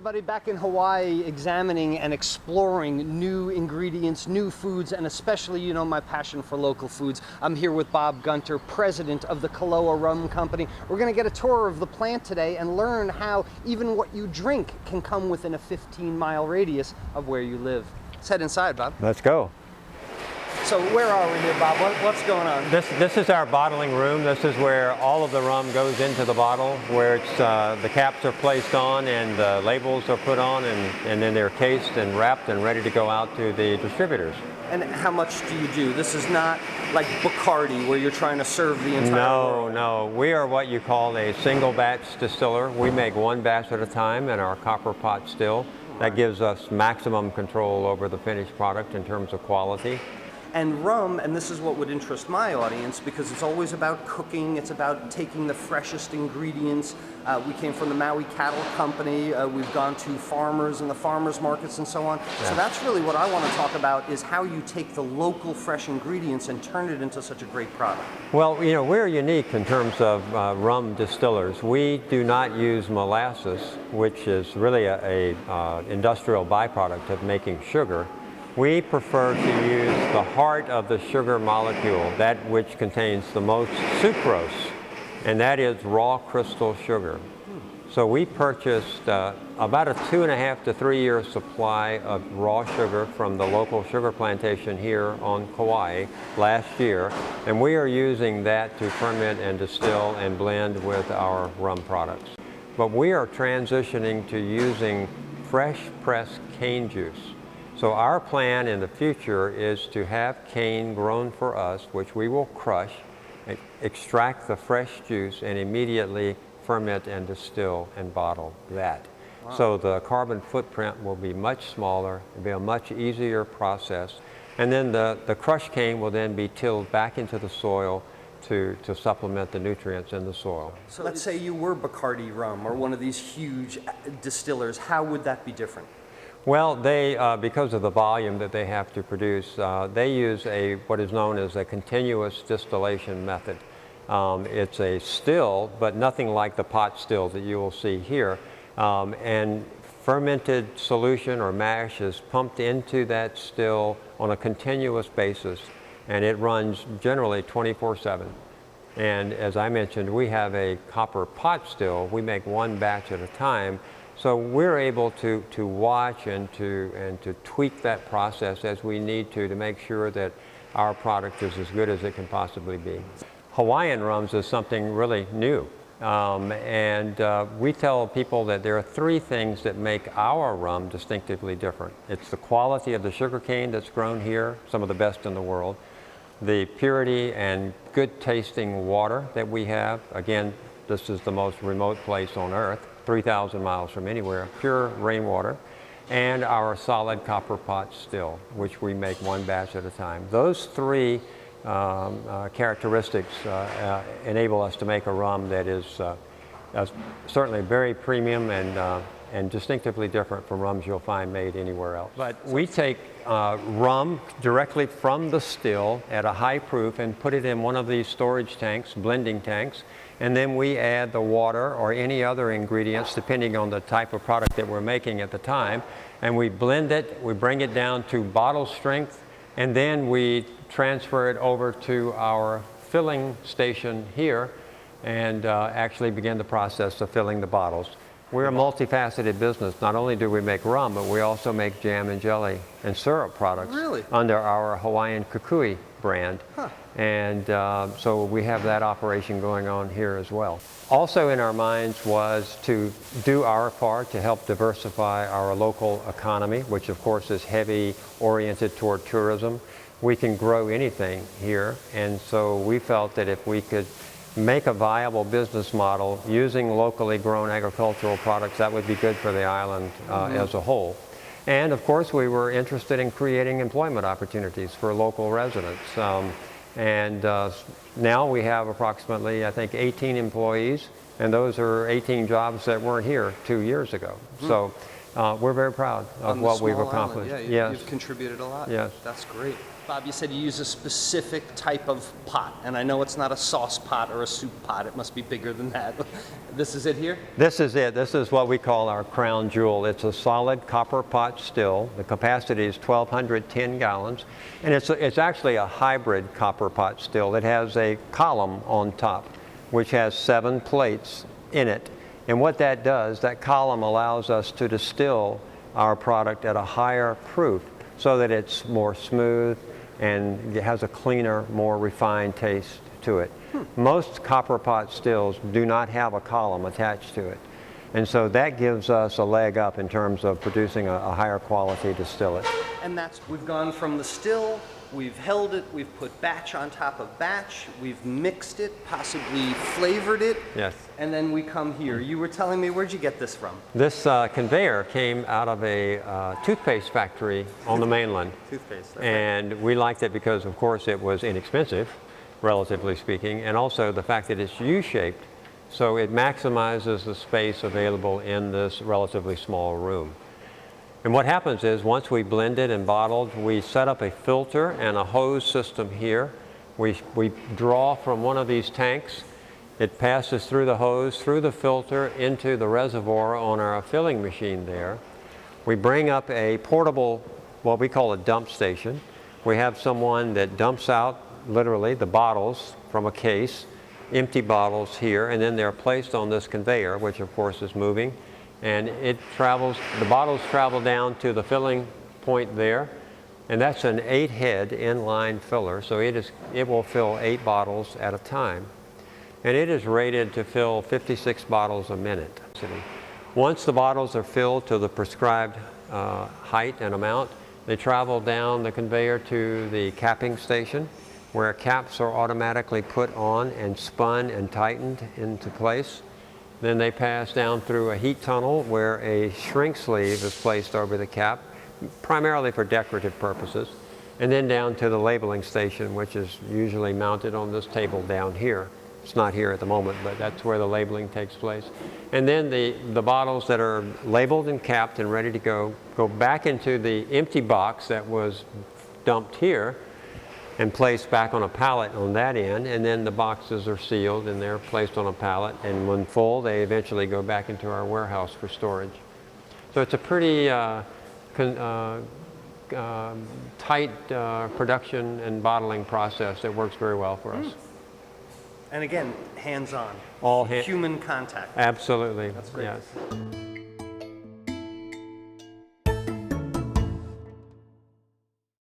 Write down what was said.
everybody, back in Hawaii, examining and exploring new ingredients, new foods, and especially, you know, my passion for local foods. I'm here with Bob Gunter, president of the Kōloa Rum Company. We're going to get a tour of the plant today and learn how even what you drink can come within a 15-mile radius of where you live. Let's head inside, Bob. Let's go. So where are we here, Bob? What's going on? This is our bottling room. This is where all of the rum goes into the bottle, where it's, the caps are placed on and the labels are put on, and then they're cased and wrapped and ready to go out to the distributors. And how much do you do? This is not like Bacardi where you're trying to serve the entire world. No. We are what you call a single batch distiller. We make one batch at a time in our copper pot still. That gives us maximum control over the finished product in terms of quality. And rum, and this is what would interest my audience, because it's always about cooking, it's about taking the freshest ingredients. We came from the Maui Cattle Company, we've gone to farmers and the farmers markets and so on. Yeah. So that's really what I want to talk about, is how you take the local fresh ingredients and turn it into such a great product. Well, you know, we're unique in terms of rum distillers. We do not use molasses, which is really a industrial byproduct of making sugar. We prefer to use the heart of the sugar molecule, that which contains the most sucrose, and that is raw crystal sugar. So we purchased about a 2.5 to 3 year supply of raw sugar from the local sugar plantation here on Kauai last year, and we are using that to ferment and distill and blend with our rum products. But we are transitioning to using fresh pressed cane juice. So our plan in the future is to have cane grown for us, which we will crush, extract the fresh juice, and immediately ferment and distill and bottle that. Wow. So the carbon footprint will be much smaller, it'll be a much easier process, and then the crushed cane will then be tilled back into the soil to supplement the nutrients in the soil. So let's say you were Bacardi rum or one of these huge distillers, how would that be different? Well, they, because of the volume that they have to produce, they use what is known as a continuous distillation method. It's a still, but nothing like the pot still that you will see here. And fermented solution or mash is pumped into that still on a continuous basis, and it runs generally 24/7. And as I mentioned, we have a copper pot still. We make one batch at a time. So we're able to watch and to tweak that process as we need to make sure that our product is as good as it can possibly be. Hawaiian rums is something really new. We tell people that there are 3 things that make our rum distinctively different. It's the quality of the sugarcane that's grown here, some of the best in the world, the purity and good tasting water that we have. Again, this is the most remote place on earth, 3,000 miles from anywhere, pure rainwater, and our solid copper pot still, which we make one batch at a time. Those 3 characteristics enable us to make a rum that is certainly very premium and distinctively different from rums you'll find made anywhere else. But we take rum directly from the still at a high proof and put it in one of these storage tanks, blending tanks, and then we add the water or any other ingredients depending on the type of product that we're making at the time, and we blend it, we bring it down to bottle strength, and then we transfer it over to our filling station here and actually begin the process of filling the bottles. We're a multifaceted business. Not only do we make rum, but we also make jam and jelly and syrup products. Really? Under our Hawaiian Kukui brand. Huh. And so we have that operation going on here as well. Also in our minds was to do our part to help diversify our local economy, which of course is heavy oriented toward tourism. We can grow anything here, and so we felt that if we could make a viable business model using locally grown agricultural products, that would be good for the island as a whole. And of course we were interested in creating employment opportunities for local residents. Now we have approximately, I think, 18 employees, and those are 18 jobs that weren't here 2 years ago. So we're very proud of what we've accomplished. Yeah, you've contributed a lot. Yes. That's great. Bob, you said you use a specific type of pot, and I know it's not a sauce pot or a soup pot. It must be bigger than that. This is it here? This is it. This is what we call our crown jewel. It's a solid copper pot still. The capacity is 1,210 gallons, and it's actually a hybrid copper pot still. It has a column on top, which has 7 plates in it. And what that does, that column allows us to distill our product at a higher proof so that it's more smooth and it has a cleaner, more refined taste to it. Most copper pot stills do not have a column attached to it. And so that gives us a leg up in terms of producing a higher quality distillate. And we've gone from the still, we've held it, we've put batch on top of batch, we've mixed it, possibly flavored it. Yes. And then we come here. You were telling me, where'd you get this from? This conveyor came out of a toothpaste factory on the mainland. Toothpaste. Okay. And we liked it because, of course, it was inexpensive, relatively speaking, and also the fact that it's U-shaped, so it maximizes the space available in this relatively small room. And what happens is, once we blend it and bottled, we set up a filter and a hose system here. We draw from one of these tanks. It passes through the hose, through the filter, into the reservoir on our filling machine there. We bring up a portable, what we call a dump station. We have someone that dumps out, literally, the bottles from a case, empty bottles here, and then they're placed on this conveyor, which of course is moving. And the bottles travel down to the filling point there, and that's an 8-head inline filler, so it will fill 8 bottles at a time. And it is rated to fill 56 bottles a minute. Once the bottles are filled to the prescribed height and amount, they travel down the conveyor to the capping station, where caps are automatically put on and spun and tightened into place. Then they pass down through a heat tunnel where a shrink sleeve is placed over the cap, primarily for decorative purposes, and then down to the labeling station, which is usually mounted on this table down here. It's not here at the moment, but that's where the labeling takes place. And then the bottles that are labeled and capped and ready to go back into the empty box that was dumped here and placed back on a pallet on that end, and then the boxes are sealed and they're placed on a pallet, and when full they eventually go back into our warehouse for storage. So it's a pretty tight production and bottling process that works very well for us. And again, hands-on. All human contact. Absolutely. That's great. Yes.